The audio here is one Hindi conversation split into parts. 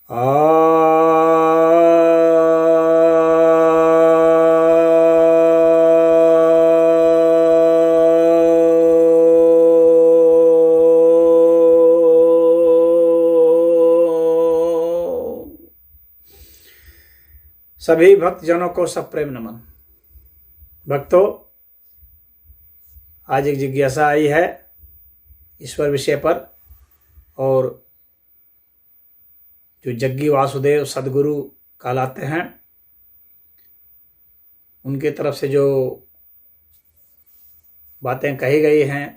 आ सभी भक्तजनों को सप्रेम नमन। भक्तों, आज एक जिज्ञासा आई है ईश्वर विषय पर, और जो जग्गी वासुदेव सदगुरु कहलाते हैं उनके तरफ से जो बातें कही गई हैं,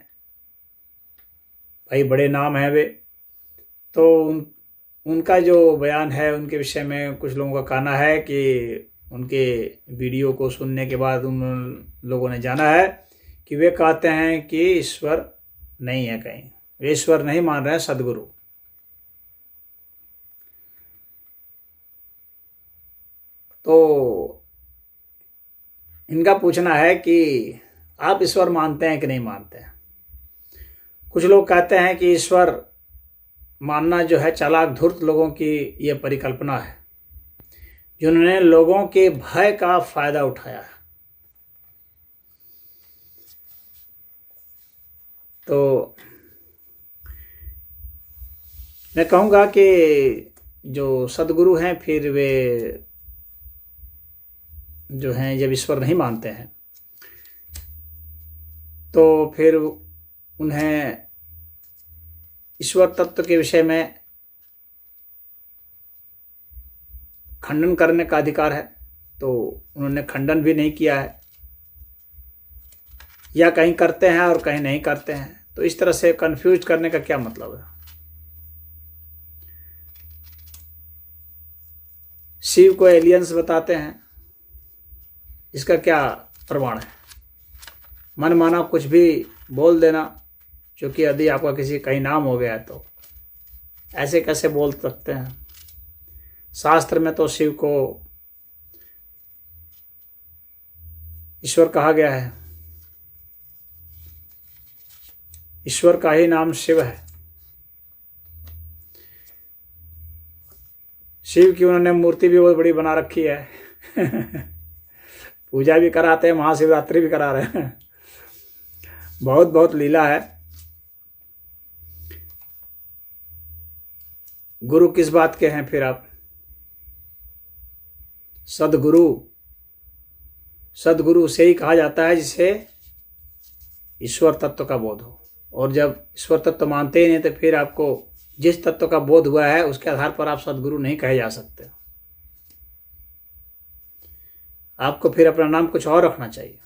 भाई बड़े नाम हैं वे, तो उनका जो बयान है उनके विषय में कुछ लोगों का कहना है कि उनके वीडियो को सुनने के बाद उन लोगों ने जाना है कि वे कहते हैं कि ईश्वर नहीं है, कहीं वे ईश्वर नहीं मान रहे हैं सदगुरु। तो इनका पूछना है कि आप ईश्वर मानते हैं कि नहीं मानते हैं। कुछ लोग कहते हैं कि ईश्वर मानना जो है चालाक धूर्त लोगों की यह परिकल्पना है, जिन्होंने लोगों के भय का फायदा उठाया है। तो मैं कहूँगा कि जो सदगुरु हैं फिर वे जो हैं जब ईश्वर नहीं मानते हैं तो फिर उन्हें ईश्वर तत्व के विषय में खंडन करने का अधिकार है। तो उन्होंने खंडन भी नहीं किया है, या कहीं करते हैं और कहीं नहीं करते हैं। तो इस तरह से कंफ्यूज करने का क्या मतलब है। शिव को एलियंस बताते हैं, इसका क्या प्रमाण है। मन माना कुछ भी बोल देना, क्योंकि यदि आपका किसी कहीं नाम हो गया है तो ऐसे कैसे बोल सकते हैं। शास्त्र में तो शिव को ईश्वर कहा गया है, ईश्वर का ही नाम शिव है। शिव की उन्होंने मूर्ति भी बहुत बड़ी बना रखी है पूजा भी कराते हैं, महाशिवरात्रि भी करा रहे हैं। बहुत बहुत लीला है। गुरु किस बात के हैं फिर आप? सदगुरु, सदगुरु उसे ही कहा जाता है जिसे ईश्वर तत्व का बोध हो। और जब ईश्वर तत्व मानते ही नहीं तो फिर आपको जिस तत्व का बोध हुआ है उसके आधार पर आप सदगुरु नहीं कहे जा सकते। आपको फिर अपना नाम कुछ और रखना चाहिए।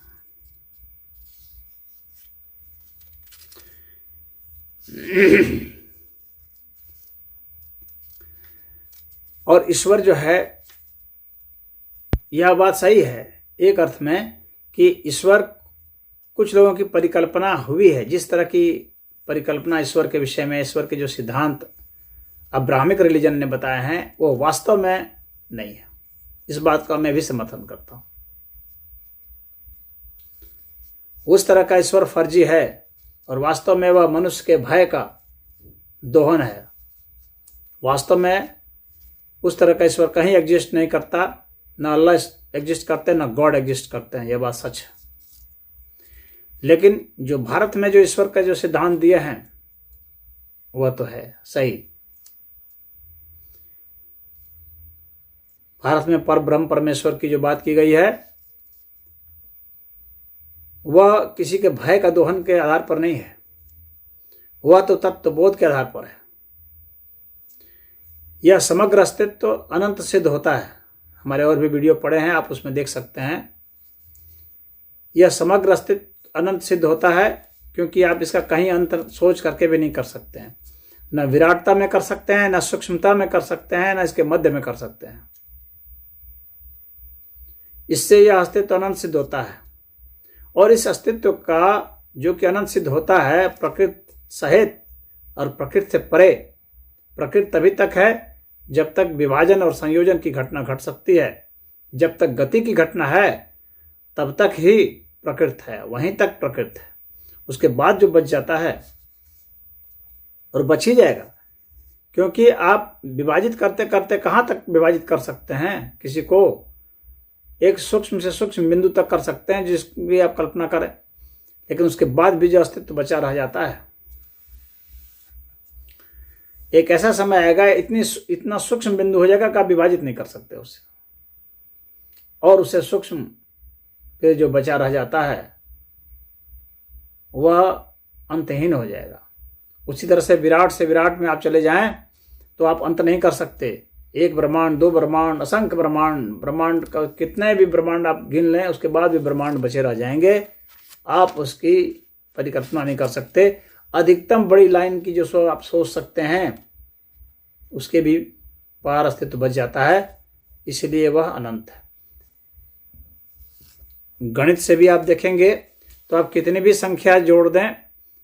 और ईश्वर जो है, यह बात सही है एक अर्थ में कि ईश्वर कुछ लोगों की परिकल्पना हुई है। जिस तरह की परिकल्पना ईश्वर के विषय में, ईश्वर के जो सिद्धांत अब्राहमिक रिलीजन ने बताए हैं वो वास्तव में नहीं है। इस बात का मैं भी समर्थन करता हूं। उस तरह का ईश्वर फर्जी है और वास्तव में वह मनुष्य के भय का दोहन है। वास्तव में उस तरह का ईश्वर कहीं एग्जिस्ट नहीं करता, ना अल्लाह एग्जिस्ट करते, ना गॉड एग्जिस्ट करते हैं। यह बात सच है। लेकिन जो भारत में जो ईश्वर का जो सिद्धांत दिए हैं वह तो है सही। भारत में परब्रह्म परमेश्वर की जो बात की गई है वह किसी के भय का दोहन के आधार पर नहीं है, वह तो तत्वबोध के आधार पर है। यह समग्र अस्तित्व अनंत सिद्ध होता है। हमारे और भी वीडियो पड़े हैं, आप उसमें देख सकते हैं। यह समग्र अस्तित्व अनंत सिद्ध होता है क्योंकि आप इसका कहीं अंत सोच करके भी नहीं कर सकते हैं। न विराटता में कर सकते हैं, न सूक्ष्मता में कर सकते हैं, न इसके मध्य में कर सकते हैं। इससे यह अस्तित्व अनंत सिद्ध होता है। और इस अस्तित्व का जो कि अनंत सिद्ध होता है प्रकृति सहित और प्रकृति से परे। प्रकृति तभी तक है जब तक विभाजन और संयोजन की घटना घट सकती है। जब तक गति की घटना है तब तक ही प्रकृति है, वहीं तक प्रकृति है। उसके बाद जो बच जाता है, और बच ही जाएगा, क्योंकि आप विभाजित करते करते कहाँ तक विभाजित कर सकते हैं, किसी को एक सूक्ष्म से सूक्ष्म बिंदु तक कर सकते हैं जिसकी आप कल्पना करें, लेकिन उसके बाद भी जो अस्तित्व बचा रह जाता है। एक ऐसा समय आएगा, इतना सूक्ष्म बिंदु हो जाएगा कि आप विभाजित नहीं कर सकते उसे, और उसे सूक्ष्म के जो बचा रह जाता है वह अंतहीन हो जाएगा। उसी तरह से विराट में आप चले जाएं तो आप अंत नहीं कर सकते। एक ब्रह्मांड, दो ब्रह्मांड, असंख्य ब्रह्मांड का कितने भी ब्रह्मांड आप गिन लें, उसके बाद भी ब्रह्मांड बचे रह जाएंगे, आप उसकी परिकल्पना नहीं कर सकते। अधिकतम बड़ी लाइन की जो आप सोच सकते हैं उसके भी पार अस्तित्व बच जाता है, इसलिए वह अनंत है। गणित से भी आप देखेंगे तो आप कितनी भी संख्या जोड़ दें,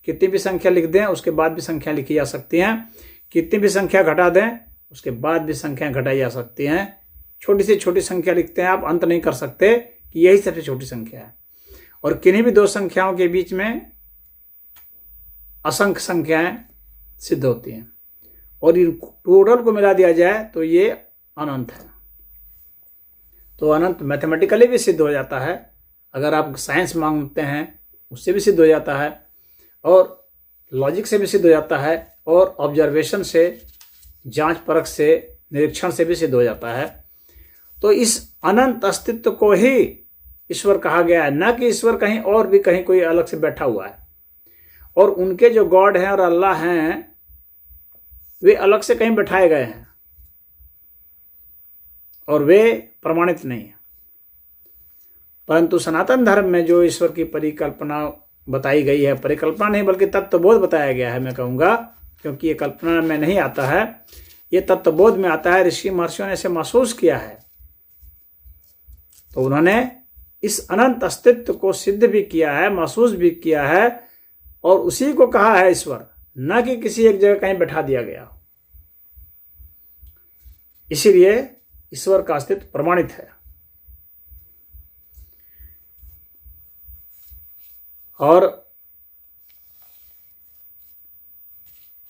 कितनी भी संख्या लिख दें, उसके बाद भी संख्या लिखी जा सकती हैं। कितनी भी संख्या घटा दें, उसके बाद भी संख्या घटाई जा सकती हैं। छोटी से छोटी संख्या लिखते हैं आप, अंत नहीं कर सकते कि यही सबसे छोटी संख्या है। और किन्हीं भी दो संख्याओं के बीच में असंख्य संख्याएं सिद्ध होती हैं, और इन टोटल को मिला दिया जाए तो ये अनंत है। तो अनंत मैथमेटिकली भी सिद्ध हो जाता है, अगर आप साइंस मांगते हैं उससे भी सिद्ध हो जाता है, और लॉजिक से भी सिद्ध हो जाता है, और ऑब्जर्वेशन से, जांच परख से, निरीक्षण से भी सिद्ध हो जाता है। तो इस अनंत अस्तित्व को ही ईश्वर कहा गया है, न कि ईश्वर कहीं और भी कहीं कोई अलग से बैठा हुआ है। और उनके जो गॉड हैं और अल्लाह हैं वे अलग से कहीं बैठाए गए हैं और वे प्रमाणित नहीं है। परंतु सनातन धर्म में जो ईश्वर की परिकल्पना बताई गई है, परिकल्पना नहीं बल्कि तत्वबोध बताया गया है, मैं कहूँगा, क्योंकि ये कल्पना में नहीं आता है, ये तत्वबोध में आता है। ऋषि महर्षियों ने इसे महसूस किया है, तो उन्होंने इस अनंत अस्तित्व को सिद्ध भी किया है, महसूस भी किया है, और उसी को कहा है ईश्वर, न कि किसी एक जगह कहीं बैठा दिया गया। इसीलिए ईश्वर का अस्तित्व प्रमाणित है। और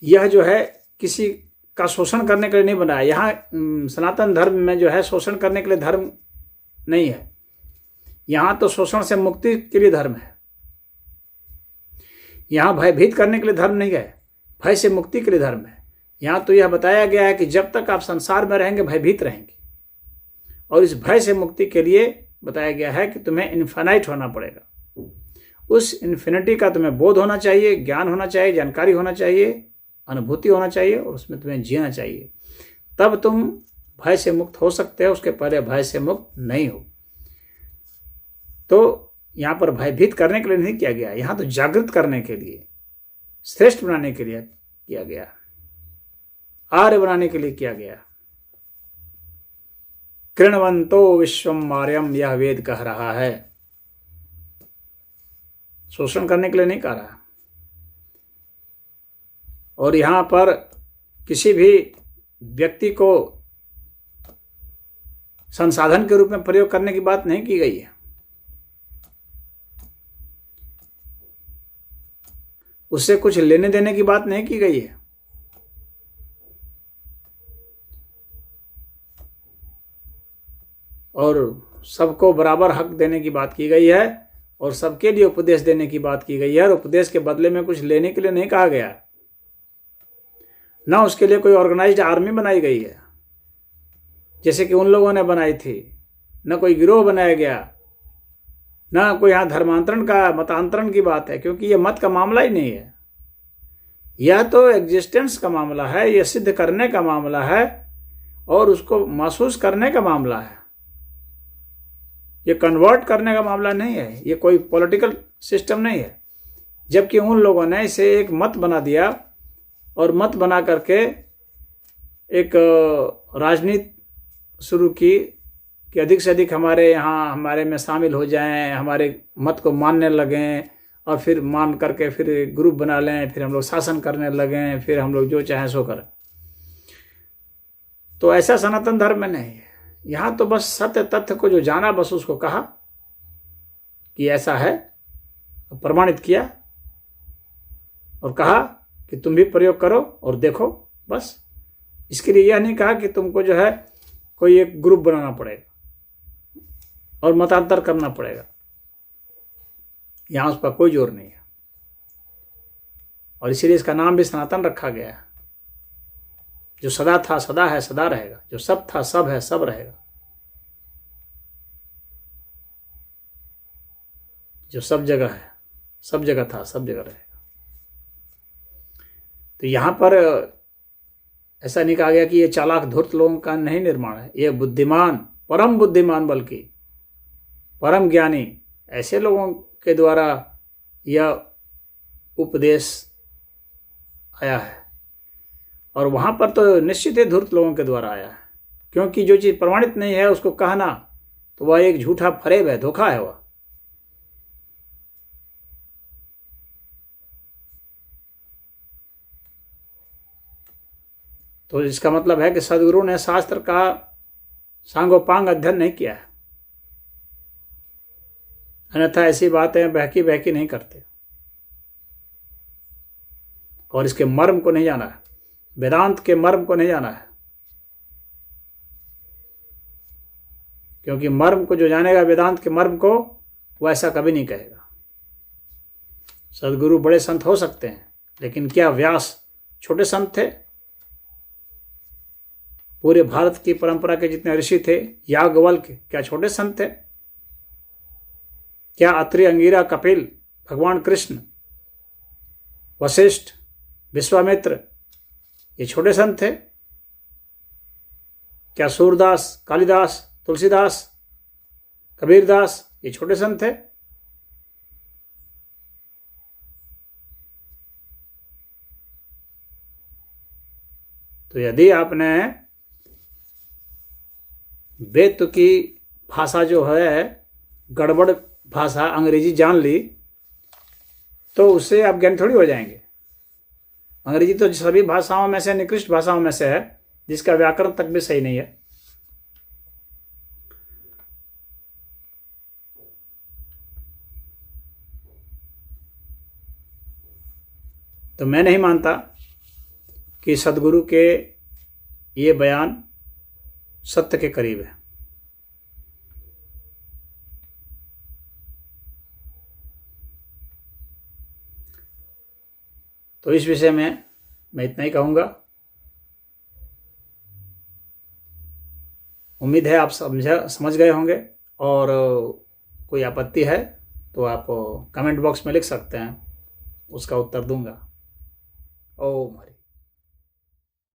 यह जो है किसी का शोषण करने के लिए नहीं बनाया। यहाँ सनातन धर्म में जो है शोषण करने के लिए धर्म नहीं है, यहाँ तो शोषण से मुक्ति के लिए धर्म है। यहाँ भयभीत करने के लिए धर्म नहीं है, भय से मुक्ति के लिए धर्म है। यहाँ तो यह बताया गया है कि जब तक आप संसार में रहेंगे भयभीत रहेंगे, और इस भय से मुक्ति के लिए बताया गया है कि तुम्हें इन्फिनाइट होना पड़ेगा। उस इन्फिनिटी का तुम्हें बोध होना चाहिए, ज्ञान होना चाहिए, जानकारी होना चाहिए, अनुभूति होना चाहिए, और उसमें तुम्हें जीना चाहिए। तब तुम भय से मुक्त हो सकते हो, उसके पहले भय से मुक्त नहीं हो। तो यहाँ पर भयभीत करने के लिए नहीं किया गया, यहाँ तो जागृत करने के लिए, श्रेष्ठ बनाने के लिए किया गया, आर्य बनाने के लिए किया गया। कृण्वन्तो विश्वम आर्यम, यह वेद कह रहा है, शोषण करने के लिए नहीं कह रहा। और यहाँ पर किसी भी व्यक्ति को संसाधन के रूप में प्रयोग करने की बात नहीं की गई है। उससे कुछ लेने देने की बात नहीं की गई है। और सबको बराबर हक देने की बात की गई है, और सबके लिए उपदेश देने की बात की गई है। और उपदेश के बदले में कुछ लेने के लिए नहीं कहा गया, ना उसके लिए कोई ऑर्गेनाइज्ड आर्मी बनाई गई है जैसे कि उन लोगों ने बनाई थी, न कोई गिरोह बनाया गया, ना कोई यहाँ धर्मांतरण का, मतांतरण की बात है, क्योंकि ये मत का मामला ही नहीं है। यह तो एग्जिस्टेंस का मामला है, यह सिद्ध करने का मामला है, और उसको महसूस करने का मामला है। ये कन्वर्ट करने का मामला नहीं है, ये कोई पॉलिटिकल सिस्टम नहीं है। जबकि उन लोगों ने इसे एक मत बना दिया, और मत बना करके एक राजनीति शुरू की कि अधिक से अधिक हमारे यहाँ, हमारे में शामिल हो जाएं, हमारे मत को मानने लगें, और फिर मान करके फिर ग्रुप बना लें, फिर हम लोग शासन करने लगें, फिर हम लोग जो चाहें सो करें। तो ऐसा सनातन धर्म में नहीं है। यहाँ तो बस सत्य तथ्य को जो जाना, बस उसको कहा कि ऐसा है, प्रमाणित किया, और कहा कि तुम भी प्रयोग करो और देखो, बस। इसके लिए यह नहीं कहा कि तुमको जो है कोई एक ग्रुप बनाना पड़ेगा और मतांतर करना पड़ेगा, यहां उस पर कोई जोर नहीं है। और इसीलिए इसका नाम भी सनातन रखा गया है। जो सदा था सदा है सदा रहेगा, जो सब था सब है सब रहेगा, जो सब जगह है, सब जगह था सब जगह रहेगा। तो यहां पर ऐसा नहीं कहा गया कि ये चालाक धूर्त लोगों का नहीं निर्माण है, ये बुद्धिमान, परम बुद्धिमान, बल्कि परम ज्ञानी ऐसे लोगों के द्वारा यह उपदेश आया है। और वहां पर तो निश्चित ही धूर्त लोगों के द्वारा आया है, क्योंकि जो चीज प्रमाणित नहीं है उसको कहना तो वह एक झूठा फरेब है, धोखा है वह। तो इसका मतलब है कि सदगुरु ने शास्त्र का सांगोपांग अध्ययन नहीं किया है, अन्यथा ऐसी बातें बहकी बहकी नहीं करते और इसके मर्म को नहीं जाना है, वेदांत के मर्म को नहीं जाना है। क्योंकि मर्म को जो जानेगा, वेदांत के मर्म को, वो ऐसा कभी नहीं कहेगा। सदगुरु बड़े संत हो सकते हैं, लेकिन क्या व्यास छोटे संत थे? पूरे भारत की परंपरा के जितने ऋषि थे, याज्ञवल्क्य क्या छोटे संत थे? क्या अत्रि, अंगिरा, कपिल, भगवान कृष्ण, वशिष्ठ, विश्वामित्र ये छोटे संत थे? क्या सूरदास, कालिदास, तुलसीदास, कबीरदास ये छोटे संत थे? तो यदि आपने वेद की भाषा जो है, गड़बड़ भाषा अंग्रेजी जान ली, तो उससे आप ज्ञान थोड़ी हो जाएंगे। अंग्रेजी तो सभी भाषाओं में से निकृष्ट भाषाओं में से है, जिसका व्याकरण तक भी सही नहीं है। तो मैं नहीं मानता कि सदगुरु के ये बयान सत्य के करीब है। तो इस विषय में मैं इतना ही कहूँगा। उम्मीद है आप समझ गए होंगे, और कोई आपत्ति है तो आप कमेंट बॉक्स में लिख सकते हैं, उसका उत्तर दूंगा। ओम हरि।